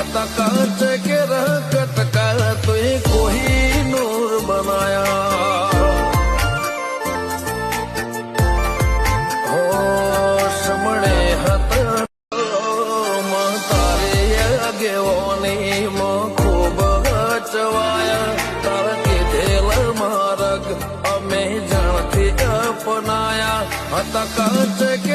હતા કાચ કે કટકા તો કોઈ નૂર બનાયા હો સમણે હતા તારે આગેવાની ખૂબ ચવાયા તારા કીધેલ માર્ગ અમે જાણથી અપનાયા હતા કાચ